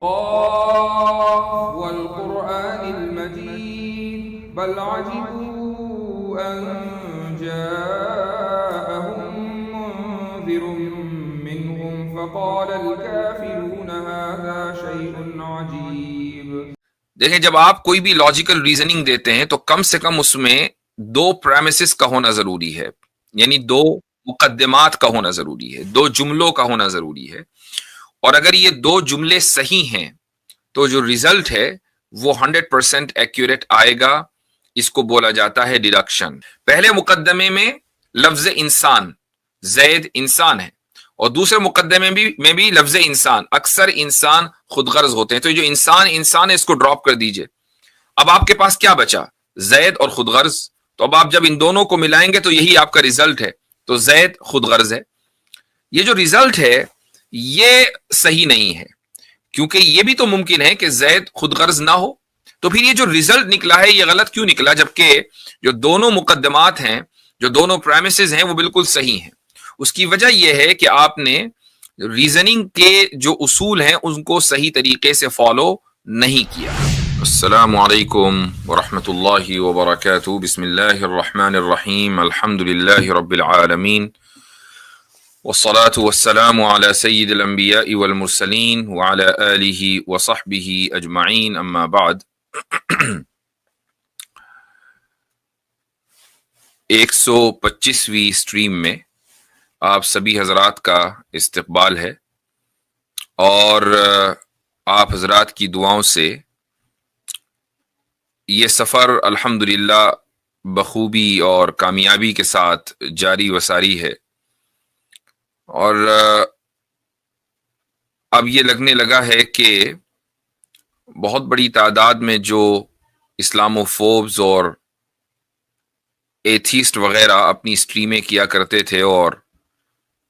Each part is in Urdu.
قاف والقرآن المجيد بل عجبوا أن جاءهم منذر منهم فقال الكافرون هذا شيء عجيب۔ دیکھیں، جب آپ کوئی بھی لاجیکل ریزننگ دیتے ہیں تو کم سے کم اس میں دو پریمیسز کا ہونا ضروری ہے، یعنی دو مقدمات کا ہونا ضروری ہے، دو جملوں کا ہونا ضروری ہے۔ اور اگر یہ دو جملے صحیح ہیں تو جو ریزلٹ ہے وہ 100% ایکوریٹ آئے گا۔ اس کو بولا جاتا ہے ڈیڈکشن۔ پہلے مقدمے میں لفظ انسان، زید انسان ہے، اور دوسرے مقدمے میں بھی لفظ انسان، اکثر انسان خود غرض ہوتے ہیں، تو جو انسان ہے اس کو ڈراپ کر دیجئے۔ اب آپ کے پاس کیا بچا؟ زید اور خود غرض۔ تو اب آپ جب ان دونوں کو ملائیں گے تو یہی آپ کا ریزلٹ ہے، تو زید خود غرض ہے۔ یہ جو ریزلٹ ہے یہ صحیح نہیں ہے، کیونکہ یہ بھی تو ممکن ہے کہ زید خود غرض نہ ہو۔ تو پھر یہ جو ریزلٹ نکلا ہے یہ غلط کیوں نکلا، جبکہ جو دونوں مقدمات ہیں، جو دونوں پریمیسز ہیں وہ بالکل صحیح ہیں؟ اس کی وجہ یہ ہے کہ آپ نے ریزننگ کے جو اصول ہیں ان کو صحیح طریقے سے فالو نہیں کیا۔ السلام علیکم ورحمۃ اللہ وبرکاتہ۔ بسم اللہ الرحمن الرحیم، الحمد للہ رب العالمین، والصلاة والسلام على سید الانبیاء والمرسلین وعلى آلہ وصحبہ اجمعین، اما بعد۔ 125ویں سٹریم میں آپ سبھی حضرات کا استقبال ہے، اور آپ حضرات کی دعاؤں سے یہ سفر الحمدللہ بخوبی اور کامیابی کے ساتھ جاری و ساری ہے، اور اب یہ لگنے لگا ہے کہ بہت بڑی تعداد میں جو اسلامو فوبز اور ایتھیسٹ وغیرہ اپنی سٹریمیں کیا کرتے تھے اور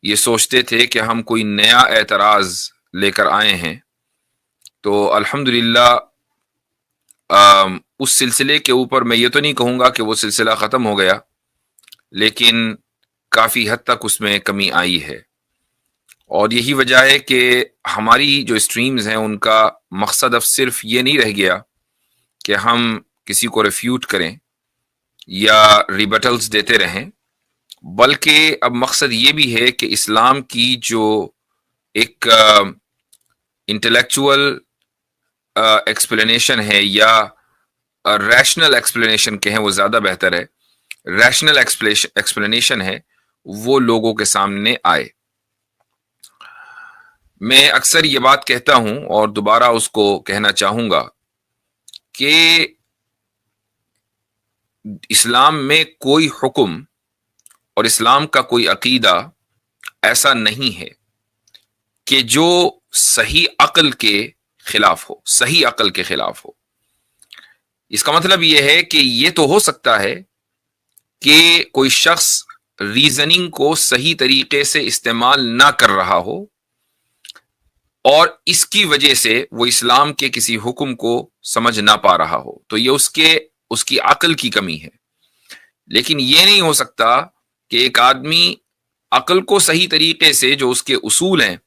یہ سوچتے تھے کہ ہم کوئی نیا اعتراض لے کر آئے ہیں، تو الحمدللہ اس سلسلے کے اوپر میں یہ تو نہیں کہوں گا کہ وہ سلسلہ ختم ہو گیا، لیکن کافی حد تک اس میں کمی آئی ہے۔ اور یہی وجہ ہے کہ ہماری جو سٹریمز ہیں ان کا مقصد اب صرف یہ نہیں رہ گیا کہ ہم کسی کو ریفیوٹ کریں یا ریبٹلز دیتے رہیں، بلکہ اب مقصد یہ بھی ہے کہ اسلام کی جو ایک انٹلیکچول ایکسپلینیشن ہے، یا ریشنل ایکسپلینیشن کہیں وہ زیادہ بہتر ہے، ریشنل ایکسپلینیشن ہے، وہ لوگوں کے سامنے آئے۔ میں اکثر یہ بات کہتا ہوں اور دوبارہ اس کو کہنا چاہوں گا کہ اسلام میں کوئی حکم اور اسلام کا کوئی عقیدہ ایسا نہیں ہے کہ جو صحیح عقل کے خلاف ہو، صحیح عقل کے خلاف ہو۔ اس کا مطلب یہ ہے کہ یہ تو ہو سکتا ہے کہ کوئی شخص ریزننگ کو صحیح طریقے سے استعمال نہ کر رہا ہو اور اس کی وجہ سے وہ اسلام کے کسی حکم کو سمجھ نہ پا رہا ہو، تو یہ اس کی عقل کی کمی ہے۔ لیکن یہ نہیں ہو سکتا کہ ایک آدمی عقل کو صحیح طریقے سے، جو اس کے اصول ہیں،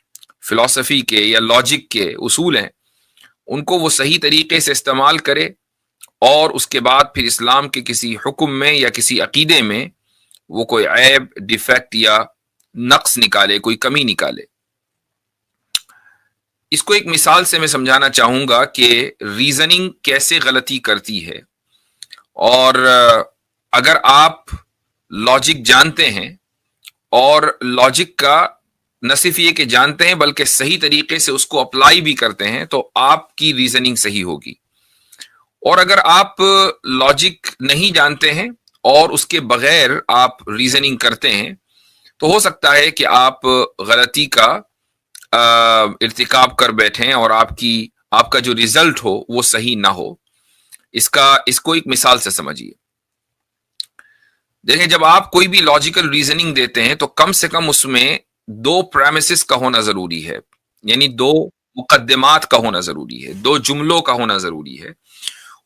فلسفی کے یا لاجک کے اصول ہیں، ان کو وہ صحیح طریقے سے استعمال کرے، اور اس کے بعد پھر اسلام کے کسی حکم میں یا کسی عقیدے میں وہ کوئی عیب، ڈیفیکٹ یا نقص نکالے، کوئی کمی نکالے۔ اس کو ایک مثال سے میں سمجھانا چاہوں گا کہ ریزننگ کیسے غلطی کرتی ہے۔ اور اگر آپ لاجک جانتے ہیں، اور لاجک کا نہ صرف یہ کہ جانتے ہیں بلکہ صحیح طریقے سے اس کو اپلائی بھی کرتے ہیں، تو آپ کی ریزننگ صحیح ہوگی۔ اور اگر آپ لاجک نہیں جانتے ہیں اور اس کے بغیر آپ ریزننگ کرتے ہیں، تو ہو سکتا ہے کہ آپ غلطی کا ارتکاب کر بیٹھیں اور آپ کا جو ریزلٹ ہو وہ صحیح نہ ہو۔ اس کو ایک مثال سے سمجھیے۔ دیکھیں، جب آپ کوئی بھی لاجیکل ریزننگ دیتے ہیں تو کم سے کم اس میں دو پریمیسز کا ہونا ضروری ہے، یعنی دو مقدمات کا ہونا ضروری ہے، دو جملوں کا ہونا ضروری ہے۔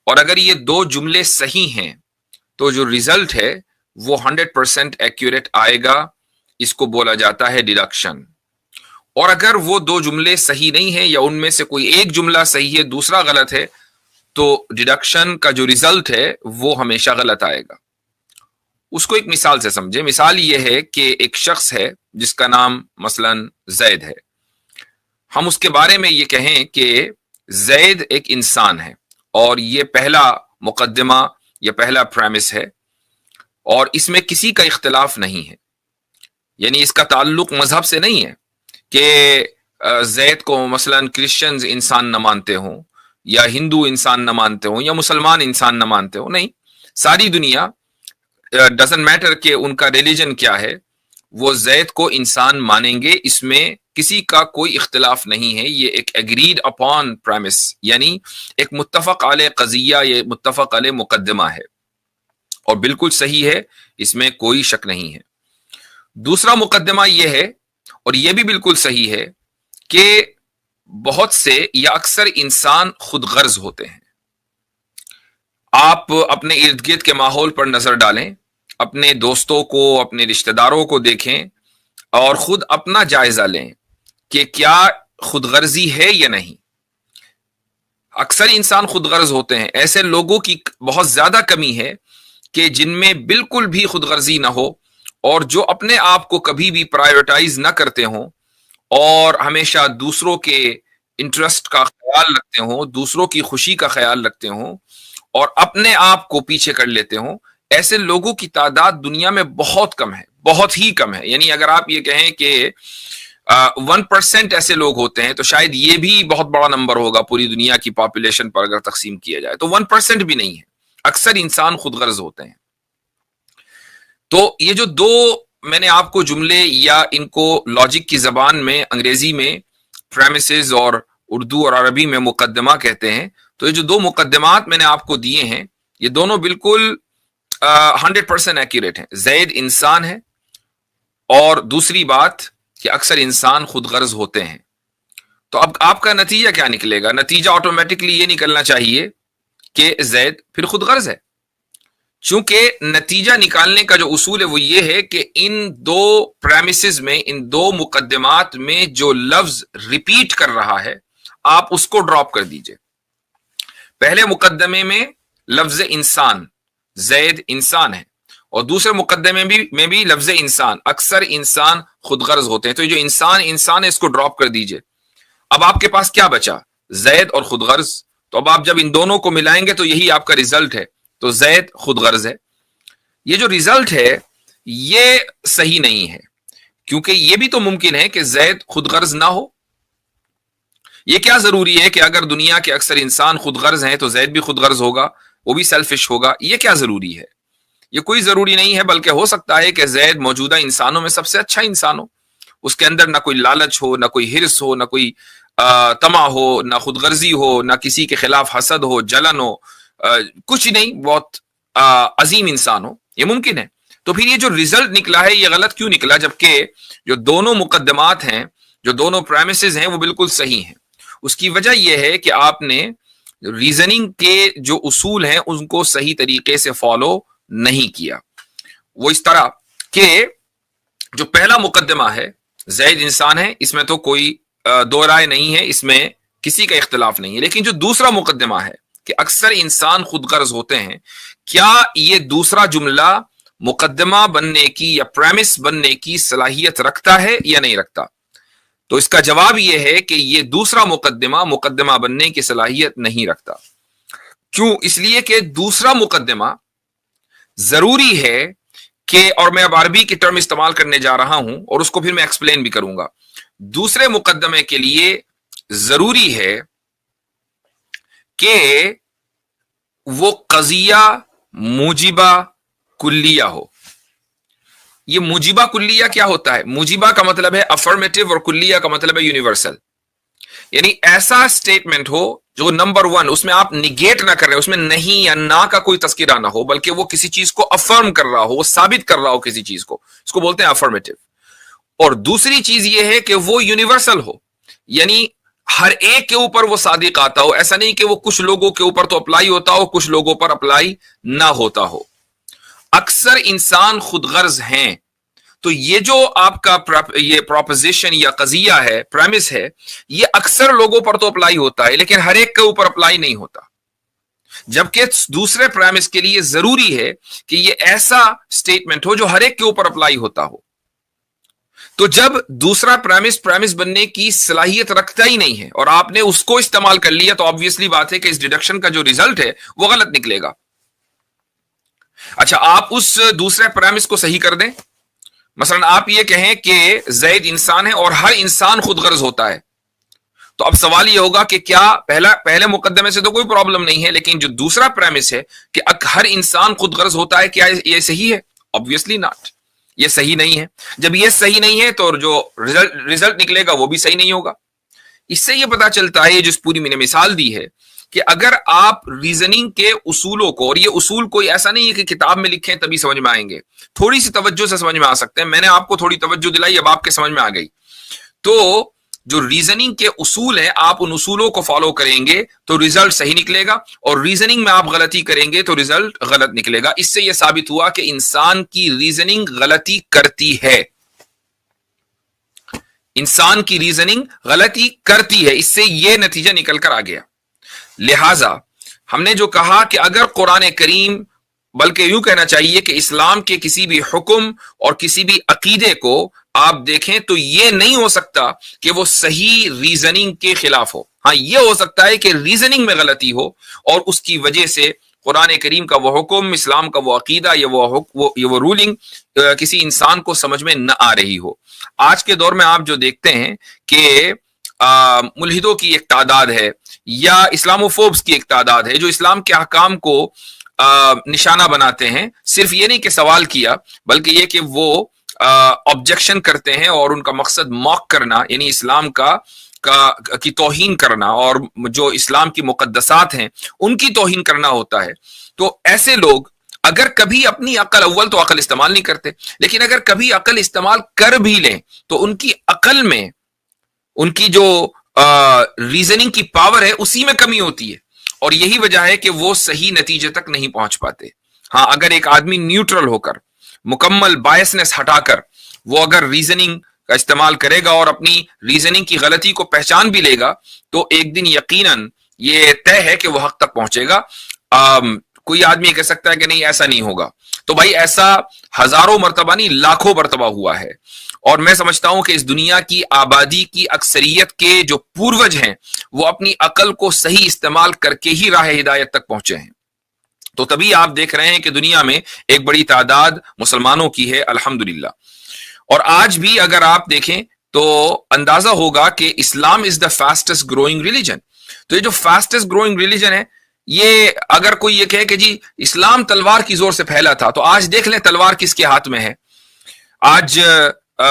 اور اگر یہ دو جملے صحیح ہیں تو جو ریزلٹ ہے وہ 100% ایکوریٹ آئے گا۔ اس کو بولا جاتا ہے ڈیڈکشن۔ اور اگر وہ دو جملے صحیح نہیں ہیں یا ان میں سے کوئی ایک جملہ صحیح ہے دوسرا غلط ہے تو ڈیڈکشن کا جو ریزلٹ ہے وہ ہمیشہ غلط آئے گا. اس کو ایک مثال سے سمجھیں. مثال یہ ہے کہ ایک شخص ہے جس کا نام مثلا زید ہے. ہم اس کے بارے میں یہ کہیں کہ زید ایک انسان ہے اور یہ پہلا مقدمہ یا پہلا پریمس ہے اور اس میں کسی کا اختلاف نہیں ہے. یعنی اس کا تعلق مذہب سے نہیں ہے کہ زید کو مثلا کرسچنز انسان نہ مانتے ہوں یا ہندو انسان نہ مانتے ہوں یا مسلمان انسان نہ مانتے ہوں. نہیں, ساری دنیا ڈزنٹ میٹر کہ ان کا ریلیجن کیا ہے, وہ زید کو انسان مانیں گے. اس میں کسی کا کوئی اختلاف نہیں ہے. یہ ایک ایگریڈ اپون پریمس یعنی ایک متفق علیہ قضیہ, یہ متفق علیہ مقدمہ ہے اور بالکل صحیح ہے, اس میں کوئی شک نہیں ہے. دوسرا مقدمہ یہ ہے اور یہ بھی بالکل صحیح ہے کہ بہت سے یا اکثر انسان خود غرض ہوتے ہیں. آپ اپنے ارد گرد کے ماحول پر نظر ڈالیں, اپنے دوستوں کو, اپنے رشتہ داروں کو دیکھیں اور خود اپنا جائزہ لیں کہ کیا خود غرضی ہے یا نہیں. اکثر انسان خود غرض ہوتے ہیں. ایسے لوگوں کی بہت زیادہ کمی ہے کہ جن میں بالکل بھی خود غرضی نہ ہو اور جو اپنے آپ کو کبھی بھی پرائیورٹائز نہ کرتے ہوں اور ہمیشہ دوسروں کے انٹرسٹ کا خیال رکھتے ہوں, دوسروں کی خوشی کا خیال رکھتے ہوں اور اپنے آپ کو پیچھے کر لیتے ہوں. ایسے لوگوں کی تعداد دنیا میں بہت کم ہے, بہت ہی کم ہے. یعنی اگر آپ یہ کہیں کہ 1% ایسے لوگ ہوتے ہیں تو شاید یہ بھی بہت بڑا نمبر ہوگا پوری دنیا کی پاپولیشن پر اگر تقسیم کیا جائے تو 1% بھی نہیں ہے. اکثر انسان خود غرض ہوتے ہیں. تو یہ جو دو میں نے آپ کو جملے یا ان کو لاجک کی زبان میں انگریزی میں پریمیسز اور اردو اور عربی میں مقدمہ کہتے ہیں, تو یہ جو دو مقدمات میں نے آپ کو دیے ہیں یہ دونوں بالکل 100% ایکوریٹ ہیں. زید انسان ہے اور دوسری بات کہ اکثر انسان خود غرض ہوتے ہیں. تو اب آپ کا نتیجہ کیا نکلے گا؟ نتیجہ آٹومیٹکلی یہ نکلنا چاہیے کہ زید پھر خود غرض ہے. چونکہ نتیجہ نکالنے کا جو اصول ہے وہ یہ ہے کہ ان دو پریمیسز میں, ان دو مقدمات میں جو لفظ ریپیٹ کر رہا ہے آپ اس کو ڈراپ کر دیجئے. پہلے مقدمے میں لفظ انسان, زید انسان ہے, اور دوسرے مقدمے میں بھی لفظ انسان, اکثر انسان خود غرض ہوتے ہیں. تو یہ جو انسان ہے اس کو ڈراپ کر دیجئے. اب آپ کے پاس کیا بچا؟ زید اور خود غرض. تو اب آپ جب ان دونوں کو ملائیں گے تو یہی آپ کا ریزلٹ ہے. تو زید خود غرض ہے. یہ جو ریزلٹ ہے یہ صحیح نہیں ہے, کیونکہ یہ بھی تو ممکن ہے کہ زید خود غرض نہ ہو. یہ کیا ضروری ہے کہ اگر دنیا کے اکثر انسان خود غرض ہیں تو زید بھی خود غرض ہوگا, وہ بھی سیلفش ہوگا؟ یہ کیا ضروری ہے؟ یہ کوئی ضروری نہیں ہے, بلکہ ہو سکتا ہے کہ زید موجودہ انسانوں میں سب سے اچھا انسان ہو. اس کے اندر نہ کوئی لالچ ہو, نہ کوئی ہرس ہو, نہ کوئی طمع ہو, نہ خود غرضی ہو, نہ کسی کے خلاف حسد ہو, جلن ہو, کچھ نہیں, بہت عظیم انسان ہو. یہ ممکن ہے. تو پھر یہ جو ریزلٹ نکلا ہے یہ غلط کیوں نکلا, جبکہ جو دونوں مقدمات ہیں, جو دونوں پریمیسز ہیں وہ بالکل صحیح ہیں؟ اس کی وجہ یہ ہے کہ آپ نے ریزننگ کے جو اصول ہیں ان کو صحیح طریقے سے فالو نہیں کیا. وہ اس طرح کہ جو پہلا مقدمہ ہے زید انسان ہے, اس میں تو کوئی دو رائے نہیں ہے, اس میں کسی کا اختلاف نہیں ہے. لیکن جو دوسرا مقدمہ ہے کہ اکثر انسان خود غرض ہوتے ہیں, کیا یہ دوسرا جملہ مقدمہ بننے کی یا پریمس بننے کی صلاحیت رکھتا ہے یا نہیں رکھتا؟ تو اس کا جواب یہ ہے کہ یہ دوسرا مقدمہ بننے کی صلاحیت نہیں رکھتا. کیوں؟ اس لیے کہ دوسرا مقدمہ ضروری ہے کہ, اور میں اب عربی کی ٹرم استعمال کرنے جا رہا ہوں اور اس کو پھر میں ایکسپلین بھی کروں گا, دوسرے مقدمے کے لیے ضروری ہے کہ وہ قضیہ موجبہ کلیہ ہو. یہ موجبہ کلیہ کیا ہوتا ہے؟ موجبہ کا مطلب ہے افرمیٹو اور کلیہ کا مطلب ہے یونیورسل. یعنی ایسا سٹیٹمنٹ ہو جو نمبر 1 اس میں آپ نگیٹ نہ کر رہے, اس میں نہیں یا نہ کا کوئی تذکرہ نہ ہو, بلکہ وہ کسی چیز کو افرم کر رہا ہو, وہ ثابت کر رہا ہو کسی چیز کو, اس کو بولتے ہیں افرمیٹو. اور دوسری چیز یہ ہے کہ وہ یونیورسل ہو, یعنی ہر ایک کے اوپر وہ صادق آتا ہو. ایسا نہیں کہ وہ کچھ لوگوں کے اوپر تو اپلائی ہوتا ہو, کچھ لوگوں پر اپلائی نہ ہوتا ہو. اکثر انسان خود غرض ہیں, تو یہ جو آپ کا یہ پروپوزیشن یا قضیہ ہے، پریمس ہے، یہ اکثر لوگوں پر تو اپلائی ہوتا ہے لیکن ہر ایک کے اوپر اپلائی نہیں ہوتا، جبکہ دوسرے پریمس کے لیے ضروری ہے کہ یہ ایسا سٹیٹمنٹ ہو جو ہر ایک کے اوپر اپلائی ہوتا ہو۔ تو جب دوسرا پریمس بننے کی صلاحیت رکھتا ہی نہیں ہے اور آپ نے اس کو استعمال کر لیا، تو آبویسلی بات ہے کہ اس ڈیڈکشن کا جو ریزلٹ ہے وہ غلط نکلے گا۔ اچھا، آپ اس دوسرے پریمس کو صحیح کر دیں۔ مثلا آپ یہ کہیں کہ زید انسان ہے اور ہر انسان خود غرض ہوتا ہے، تو اب سوال یہ ہوگا کہ کیا پہلے مقدمے سے تو کوئی پرابلم نہیں ہے، لیکن جو دوسرا پریمس ہے کہ ہر انسان خود غرض ہوتا ہے، کیا یہ صحیح ہے؟ آبویسلی ناٹ، یہ صحیح نہیں ہے۔ جب یہ صحیح نہیں ہے تو جو ریزلٹ نکلے گا وہ بھی صحیح نہیں ہوگا۔ اس سے یہ پتا چلتا ہے، جس پوری میں نے مثال دی ہے، کہ اگر آپ ریزننگ کے اصولوں کو، اور یہ اصول کوئی ایسا نہیں ہے کہ کتاب میں لکھیں تبھی سمجھ میں آئیں گے، تھوڑی سی توجہ سے سمجھ میں آ سکتے ہیں، میں نے آپ کو تھوڑی توجہ دلائی، اب آپ کے سمجھ میں آ گئی۔ تو جو ریزننگ کے اصول ہیں، آپ ان اصولوں کو فالو کریں گے تو ریزلٹ صحیح نکلے گا، اور ریزننگ میں آپ غلطی کریں گے تو ریزلٹ غلط نکلے گا۔ اس سے یہ ثابت ہوا کہ انسان کی ریزننگ غلطی کرتی ہے، انسان کی ریزننگ غلطی کرتی ہے، اس سے یہ نتیجہ نکل کر آ گیا۔ لہذا ہم نے جو کہا کہ اگر قرآن کریم، بلکہ یوں کہنا چاہیے کہ اسلام کے کسی بھی حکم اور کسی بھی عقیدے کو آپ دیکھیں تو یہ نہیں ہو سکتا کہ وہ صحیح ریزننگ کے خلاف ہو۔ ہاں، یہ ہو سکتا ہے کہ ریزننگ میں غلطی ہو اور اس کی وجہ سے قرآن کریم کا وہ حکم، اسلام کا وہ عقیدہ یا وہ رولنگ کسی انسان کو سمجھ میں نہ آ رہی ہو۔ آج کے دور میں آپ جو دیکھتے ہیں کہ ملحدوں کی ایک تعداد ہے یا اسلاموفوبس کی ایک تعداد ہے جو اسلام کے احکام کو نشانہ بناتے ہیں، صرف یہ نہیں کہ سوال کیا، بلکہ یہ کہ وہ آبجیکشن کرتے ہیں، اور ان کا مقصد موک کرنا، یعنی اسلام کی توہین کرنا، اور جو اسلام کی مقدسات ہیں ان کی توہین کرنا ہوتا ہے۔ تو ایسے لوگ اگر کبھی اپنی عقل، اول تو عقل استعمال نہیں کرتے، لیکن اگر کبھی عقل استعمال کر بھی لیں تو ان کی عقل میں، ان کی جو ریزننگ کی پاور ہے اسی میں کمی ہوتی ہے، اور یہی وجہ ہے کہ وہ صحیح نتیجے تک نہیں پہنچ پاتے۔ ہاں، اگر ایک آدمی نیوٹرل ہو کر، مکمل بائسنس ہٹا کر، وہ اگر ریزننگ کا استعمال کرے گا اور اپنی ریزننگ کی غلطی کو پہچان بھی لے گا تو ایک دن یقیناً یہ طے ہے کہ وہ حق تک پہنچے گا۔ کوئی آدمی کہہ سکتا ہے کہ نہیں ایسا نہیں ہوگا، تو بھائی ایسا ہزاروں مرتبہ نہیں، لاکھوں مرتبہ ہوا ہے، اور میں سمجھتا ہوں کہ اس دنیا کی آبادی کی اکثریت کے جو پوروج ہیں وہ اپنی عقل کو صحیح استعمال کر کے ہی راہ ہدایت تک پہنچے ہیں۔ تو تبھی آپ دیکھ رہے ہیں کہ دنیا میں ایک بڑی تعداد مسلمانوں کی ہے، الحمدللہ۔ اور آج بھی اگر آپ دیکھیں تو اندازہ ہوگا کہ اسلام از دا فاسٹسٹ گروئنگ ریلیجن۔ تو یہ جو فاسٹسٹ گروئنگ ریلیجن ہے، یہ اگر کوئی یہ کہے کہ جی اسلام تلوار کی زور سے پھیلا تھا، تو آج دیکھ لیں تلوار کس کے ہاتھ میں ہے، آج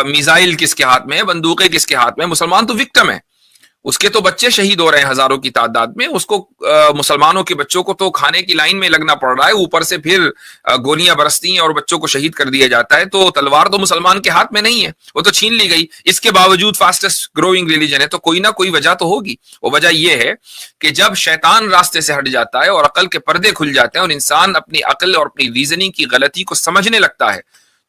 میزائل کس کے ہاتھ میں ہے، بندوقیں کس کے ہاتھ میں۔ مسلمان تو وکٹم ہے، اس کے تو بچے شہید ہو رہے ہیں ہزاروں کی تعداد میں، اس کو مسلمانوں کے بچوں کو تو کھانے کی لائن میں لگنا پڑ رہا ہے، اوپر سے پھر گولیاں برستی ہیں اور بچوں کو شہید کر دیا جاتا ہے۔ تو تلوار تو مسلمان کے ہاتھ میں نہیں ہے، وہ تو چھین لی گئی۔ اس کے باوجود فاسٹسٹ گروئنگ ریلیجن ہے، تو کوئی نہ کوئی وجہ تو ہوگی۔ وہ وجہ یہ ہے کہ جب شیطان راستے سے ہٹ جاتا ہے اور عقل کے پردے کھل جاتے ہیں اور انسان اپنی عقل اور اپنی ریزننگ کی غلطی کو سمجھنے لگتا ہے،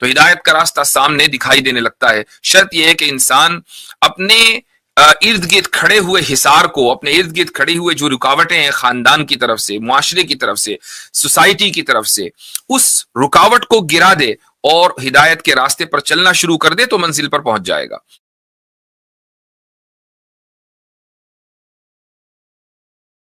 تو ہدایت کا راستہ سامنے دکھائی دینے لگتا ہے۔ شرط یہ ہے کہ انسان اپنے ارد گرد کھڑے ہوئے حصار کو، اپنے ارد گرد کھڑی ہوئے جو رکاوٹیں ہیں، خاندان کی طرف سے، معاشرے کی طرف سے، سوسائٹی کی طرف سے، اس رکاوٹ کو گرا دے اور ہدایت کے راستے پر چلنا شروع کر دے تو منزل پر پہنچ جائے گا۔